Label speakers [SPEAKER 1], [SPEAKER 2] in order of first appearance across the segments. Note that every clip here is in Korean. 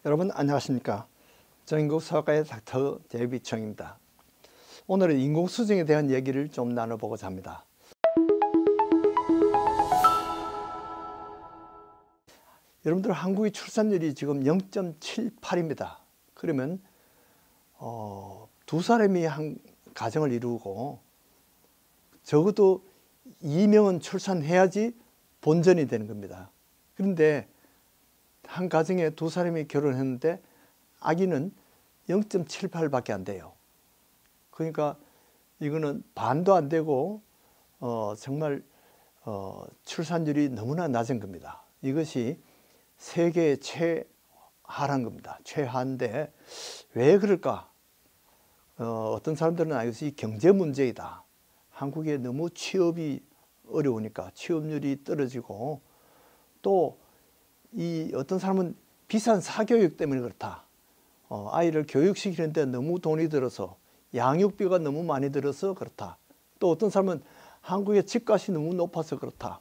[SPEAKER 1] 여러분 안녕하십니까? 정인국서가의 닥터 제이비청입니다. 오늘은 인공수정에 대한 얘기를 좀 나눠보고자 합니다. 여러분들 한국의 출산율이 지금 0.78입니다. 그러면 두 사람이 한 가정을 이루고 적어도 2명은 출산해야지 본전이 되는 겁니다. 그런데 한 가정에 두 사람이 결혼했는데 아기는 0.78밖에 안 돼요. 그러니까 이거는 반도 안 되고 정말 출산율이 너무나 낮은 겁니다. 이것이 세계 최하란 겁니다. 최하인데 왜 그럴까? 어떤 사람들은 이것이 경제 문제이다. 한국에 너무 취업이 어려우니까 취업률이 떨어지고 또 이 어떤 사람은 비싼 사교육 때문에 그렇다. 아이를 교육시키는데 너무 돈이 들어서 양육비가 너무 많이 들어서 그렇다. 또 어떤 사람은 한국의 집값이 너무 높아서 그렇다.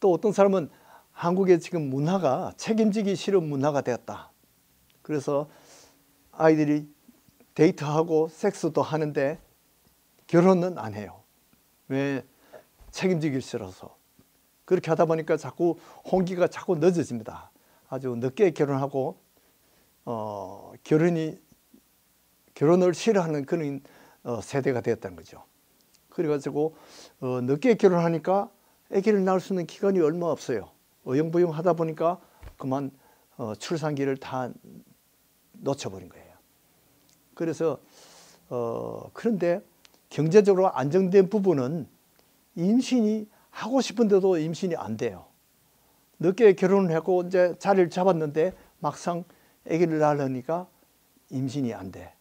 [SPEAKER 1] 또 어떤 사람은 한국의 지금 문화가 책임지기 싫은 문화가 되었다. 그래서 아이들이 데이트하고 섹스도 하는데 결혼은 안 해요. 왜? 책임지기 싫어서. 그렇게 하다 보니까 자꾸 홍기가 자꾸 늦어집니다. 아주 늦게 결혼하고 결혼을 싫어하는 그런 세대가 되었다는 거죠. 그래가지고 늦게 결혼하니까 아기를 낳을 수 있는 기간이 얼마 없어요. 어영부영 하다 보니까 그만 출산기를 다 놓쳐버린 거예요. 그래서 그런데 경제적으로 안정된 부부는 임신이 하고 싶은데도 임신이 안 돼요. 늦게 결혼을 했고 이제 자리를 잡았는데 막상 아기를 낳으려니까 임신이 안 돼.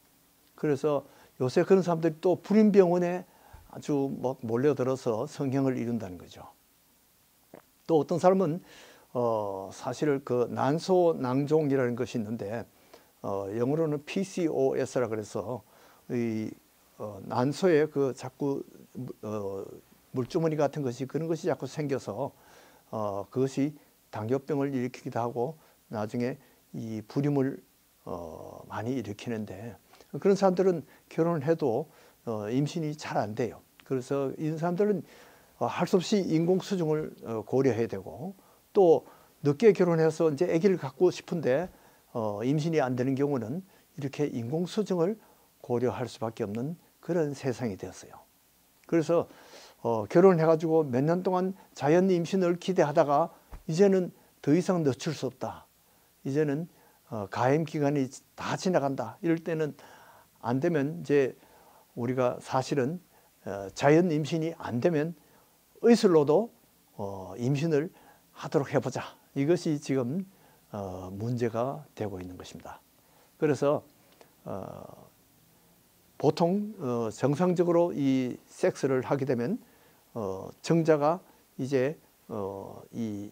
[SPEAKER 1] 그래서 요새 그런 사람들이 또 불임병원에 아주 몰려들어서 성형을 이룬다는 거죠. 또 어떤 사람은 사실 그 난소낭종이라는 것이 있는데 영어로는 PCOS라 그래서 이 난소에 그 자꾸 물주머니 같은 것이 그런 것이 자꾸 생겨서 그것이 당뇨병을 일으키기도 하고 나중에 이 불임을 많이 일으키는데 그런 사람들은 결혼을 해도 임신이 잘 안 돼요. 그래서 이런 사람들은 할 수 없이 인공수정을 고려해야 되고 또 늦게 결혼해서 이제 아기를 갖고 싶은데 임신이 안 되는 경우는 이렇게 인공수정을 고려할 수밖에 없는 그런 세상이 되었어요. 그래서 결혼해가지고 몇 년 동안 자연 임신을 기대하다가 이제는 더 이상 늦출 수 없다. 이제는 가임 기간이 다 지나간다. 이럴 때는 안 되면 이제 우리가 사실은 자연 임신이 안 되면 의술로도 임신을 하도록 해보자. 이것이 지금 문제가 되고 있는 것입니다. 그래서 보통 정상적으로 이 섹스를 하게 되면 정자가 이제 이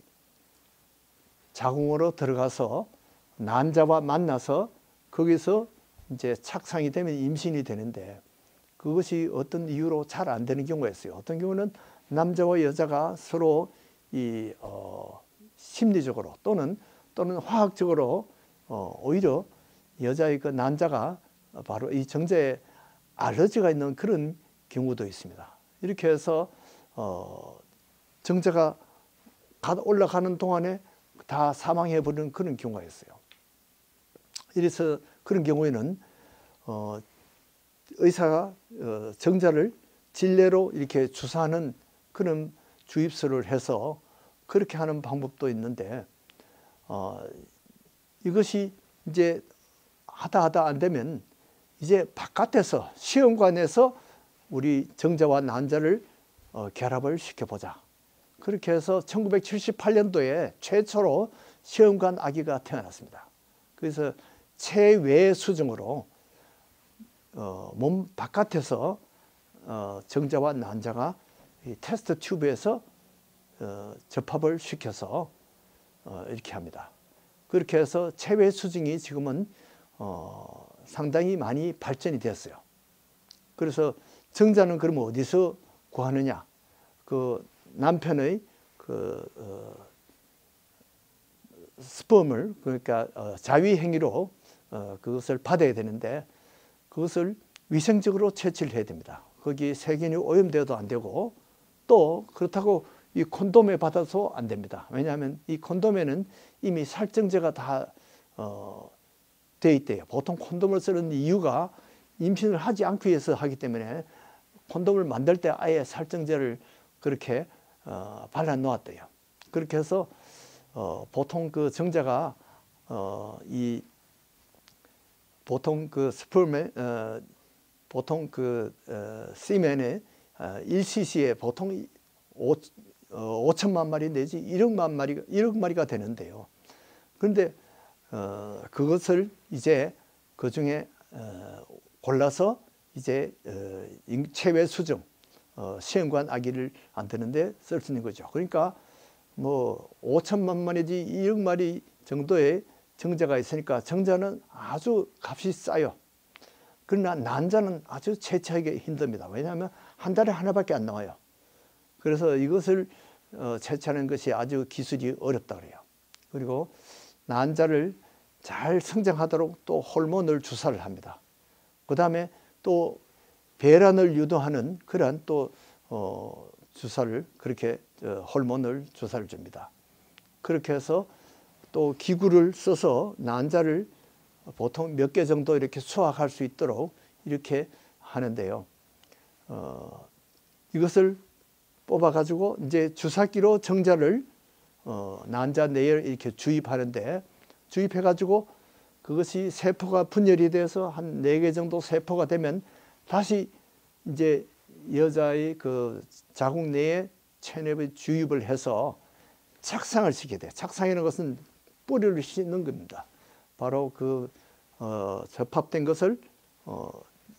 [SPEAKER 1] 자궁으로 들어가서 난자와 만나서 거기서 이제 착상이 되면 임신이 되는데 그것이 어떤 이유로 잘 안 되는 경우가 있어요. 어떤 경우는 남자와 여자가 서로 이 심리적으로 또는 화학적으로 오히려 여자의 그 난자가 바로 이 정자에 알러지가 있는 그런 경우도 있습니다. 이렇게 해서 정자가 올라가는 동안에 다 사망해 버리는 그런 경우가 있어요. 이래서 그런 경우에는 의사가 정자를 질내로 이렇게 주사하는 그런 주입술을 해서 그렇게 하는 방법도 있는데 이것이 이제 하다 안 되면 이제 바깥에서 시험관에서 우리 정자와 난자를 결합을 시켜보자. 그렇게 해서 1978년도에 최초로 시험관 아기가 태어났습니다. 그래서 체외 수정으로 몸 바깥에서 정자와 난자가 이 테스트 튜브에서 접합을 시켜서 이렇게 합니다. 그렇게 해서 체외 수정이 지금은 상당히 많이 발전이 됐어요. 그래서 정자는 그러면 어디서 구하느냐? 그 남편의 그 스펌을 그러니까 자위 행위로 그것을 받아야 되는데 그것을 위생적으로 채취를 해야 됩니다. 거기 세균이 오염되어도 안 되고 또 그렇다고 이 콘돔에 받아서 안 됩니다. 왜냐하면 이 콘돔에는 이미 살증제가 다 돼 있대요. 보통 콘돔을 쓰는 이유가 임신을 하지 않기 위해서 하기 때문에 콘돔을 만들 때 아예 살증제를 그렇게 발라 놓았대요. 그렇게 해서 보통 그 정자가 이 보통 그 스perm에 보통 그 시멘에 1cc에 보통 5천만 마리 내지 1억 마리가 되는데요. 그런데 그것을 이제 그 중에 골라서 이제 체외 수정 시험관 아기를 만드는데 쓸 수 있는 거죠. 그러니까 뭐 5천만 마리지 1억 마리 정도의 정자가 있으니까 정자는 아주 값이 싸요. 그러나 난자는 아주 채취하기 힘듭니다. 왜냐하면 한 달에 하나밖에 안 나와요. 그래서 이것을 채취하는 것이 아주 기술이 어렵다 그래요. 그리고 난자를 잘 성장하도록 또 호르몬을 주사를 합니다. 그 다음에 또 배란을 유도하는 그러한 또 주사를 그렇게 호르몬을 주사를 줍니다. 그렇게 해서 또 기구를 써서 난자를 보통 몇 개 정도 이렇게 수확할 수 있도록 이렇게 하는데요. 이것을 뽑아 가지고 이제 주사기로 정자를 난자 내에 이렇게 주입하는데 주입해 가지고 그것이 세포가 분열이 돼서 한 4개 정도 세포가 되면 다시 이제 여자의 그 자궁 내에 체냅에 주입을 해서 착상을 시키게 돼. 착상이라는 것은 뿌리를 씻는 겁니다. 바로 그 접합된 것을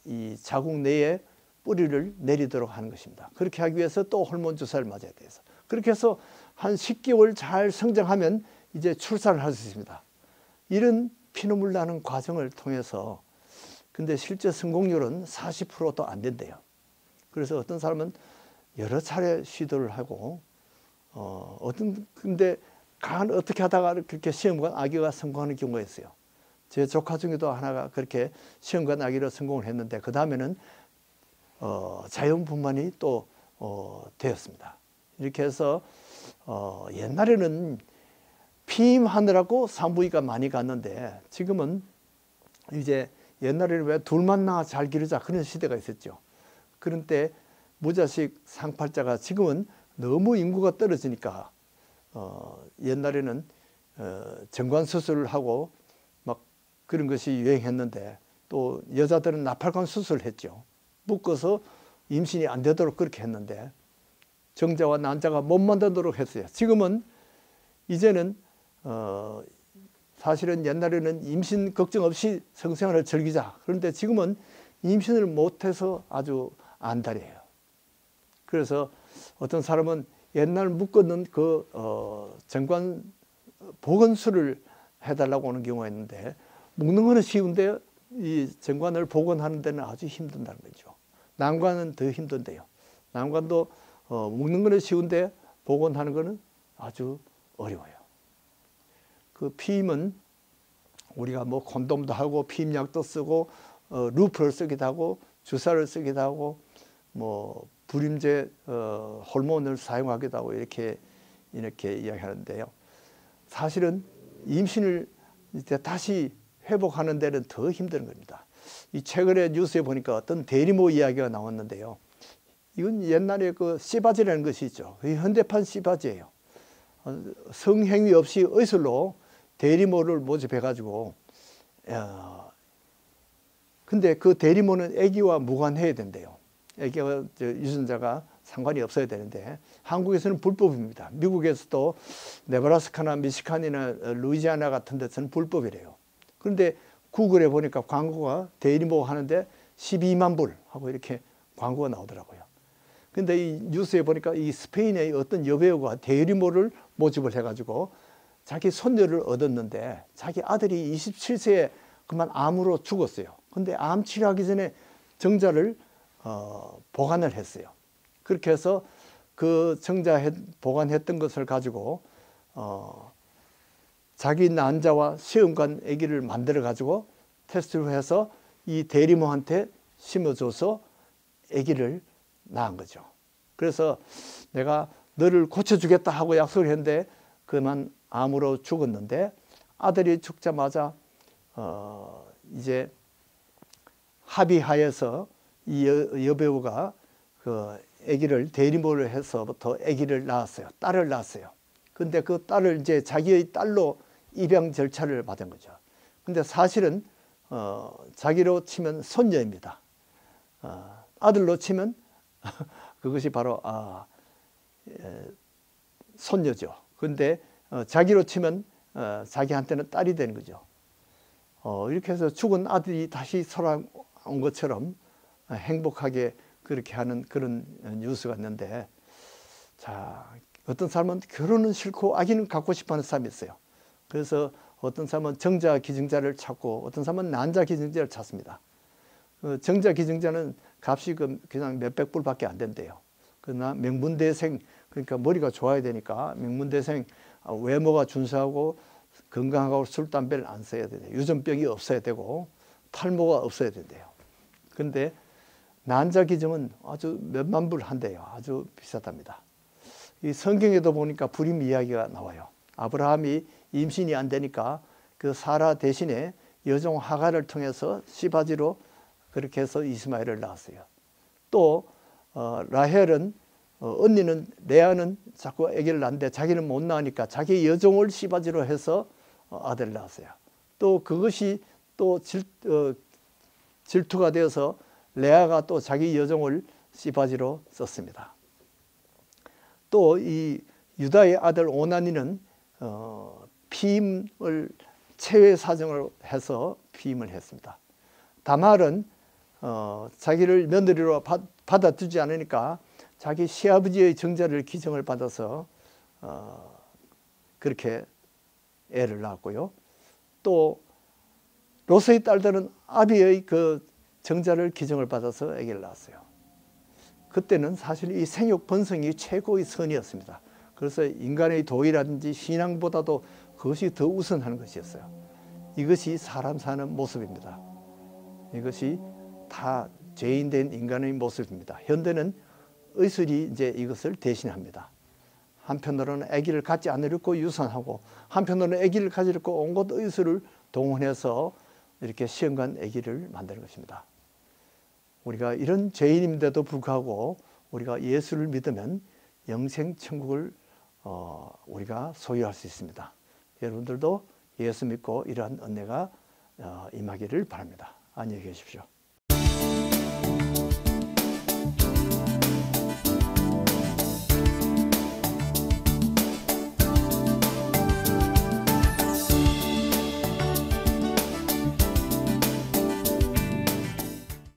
[SPEAKER 1] 이 자궁 내에 뿌리를 내리도록 하는 것입니다. 그렇게 하기 위해서 또 호르몬 주사를 맞아야 돼서 그렇게 해서 한 10개월 잘 성장하면 이제 출산을 할 수 있습니다. 이런 피눈물 나는 과정을 통해서 근데 실제 성공률은 40%도 안 된대요. 그래서 어떤 사람은 여러 차례 시도를 하고 근데 어떻게 하다가 그렇게 시험관 아기가 성공하는 경우가 있어요. 제 조카 중에도 하나가 그렇게 시험관 아기로 성공을 했는데 그 다음에는 자연분만이 또 되었습니다. 이렇게 해서 옛날에는 피임하느라고 산부인과 많이 갔는데 지금은 이제 옛날에는 왜 둘만 낳아 잘 기르자 그런 시대가 있었죠. 그런 때 무자식 상팔자가 지금은 너무 인구가 떨어지니까 옛날에는 정관 수술을 하고 막 그런 것이 유행했는데 또 여자들은 나팔관 수술을 했죠. 묶어서 임신이 안 되도록 그렇게 했는데 정자와 난자가 못 만들도록 했어요. 지금은 이제는 사실은 옛날에는 임신 걱정 없이 성생활을 즐기자. 그런데 지금은 임신을 못해서 아주 안달이에요. 그래서 어떤 사람은 옛날 묶었는 그 정관 복원술을 해달라고 하는 경우가 있는데 묶는 거는 쉬운데 이 정관을 복원하는 데는 아주 힘든다는 거죠. 난관은 더 힘든데요. 난관도 묶는 거는 쉬운데 복원하는 거는 아주 어려워요. 그 피임은 우리가 뭐 콘돔도 하고 피임약도 쓰고 루프를 쓰기도 하고 주사를 쓰기도 하고 뭐 불임제 호르몬을 사용하기도 하고 이렇게 이야기하는데요. 사실은 임신을 이제 다시 회복하는 데는 더 힘든 겁니다. 이 최근에 뉴스에 보니까 어떤 대리모 이야기가 나왔는데요. 이건 옛날에 그 씨바지라는 것이 있죠. 현대판 씨바지예요. 성행위 없이 의술로 대리모를 모집해 가지고 근데 그 대리모는 아기와 무관해야 된대요. 아기가 유전자가 상관이 없어야 되는데 한국에서는 불법입니다. 미국에서도 네브라스카나 미시간이나 루이지아나 같은 데서는 불법이래요. 그런데 구글에 보니까 광고가 대리모 하는데 12만 불 하고 이렇게 광고가 나오더라고요. 근데 이 뉴스에 보니까 이 스페인의 어떤 여배우가 대리모를 모집을 해가지고 자기 손녀를 얻었는데 자기 아들이 27세에 그만 암으로 죽었어요. 근데 암 치료하기 전에 정자를 보관을 했어요. 그렇게 해서 그 정자 보관했던 것을 가지고 자기 난자와 시험관 아기를 만들어 가지고 테스트를 해서 이 대리모한테 심어줘서 아기를 낳은 거죠. 그래서 내가 너를 고쳐주겠다 하고 약속을 했는데 그만 암으로 죽었는데, 아들이 죽자마자 이제 합의하여서 이 여배우가 그 아기를 대리모를 해서부터 아기를 낳았어요. 딸을 낳았어요. 근데 그 딸을 이제 자기의 딸로 입양 절차를 받은 거죠. 근데 사실은 자기로 치면 손녀입니다. 아들로 치면 그것이 바로 손녀죠. 근데 자기로 치면 자기한테는 딸이 되는 거죠. 이렇게 해서 죽은 아들이 다시 살아온 것처럼 행복하게 그렇게 하는 그런 뉴스가 있는데, 자, 어떤 사람은 결혼은 싫고 아기는 갖고 싶어하는 사람이 있어요. 그래서 어떤 사람은 정자 기증자를 찾고 어떤 사람은 난자 기증자를 찾습니다. 정자 기증자는 값이 그냥 몇백 불밖에 안 된대요. 그러나 명문대생, 그러니까 머리가 좋아야 되니까 명문대생, 외모가 준수하고 건강하고 술, 담배를 안 써야 돼요. 유전병이 없어야 되고 탈모가 없어야 된대요. 그런데 난자 기증은 아주 몇만 불 한대요. 아주 비싸답니다. 이 성경에도 보니까 불임 이야기가 나와요. 아브라함이 임신이 안 되니까 그 사라 대신에 여종 하갈을 통해서 시바지로 그렇게 해서 이스마엘을 낳았어요. 또 라헬은 언니는 레아는 자꾸 아기를 낳는데 자기는 못 낳으니까 자기 여종을 시바지로 해서 아들을 낳았어요. 또 그것이 또 질투가 되어서 레아가 또 자기 여종을 시바지로 썼습니다. 또 이 유다의 아들 오나니는 피임을 체외 사정을 해서 피임을 했습니다. 다말은 자기를 며느리로 받아주지 않으니까 자기 시아버지의 정자를 기증을 받아서 그렇게 애를 낳았고요. 또 롯의 딸들은 아비의 그 정자를 기증을 받아서 아기를 낳았어요. 그때는 사실 이 생육 번성이 최고의 선이었습니다. 그래서 인간의 도의라든지 신앙보다도 그것이 더 우선하는 것이었어요. 이것이 사람 사는 모습입니다. 이것이 다 죄인된 인간의 모습입니다. 현대는 의술이 이제 이것을 대신합니다. 한편으로는 아기를 갖지 않으려고 유산하고, 한편으로는 아기를 가지려고 온갖 의술을 동원해서 이렇게 시험관 아기를 만드는 것입니다. 우리가 이런 죄인임에도 불구하고 우리가 예수를 믿으면 영생 천국을 우리가 소유할 수 있습니다. 여러분들도 예수 믿고 이러한 은혜가 임하기를 바랍니다. 안녕히 계십시오.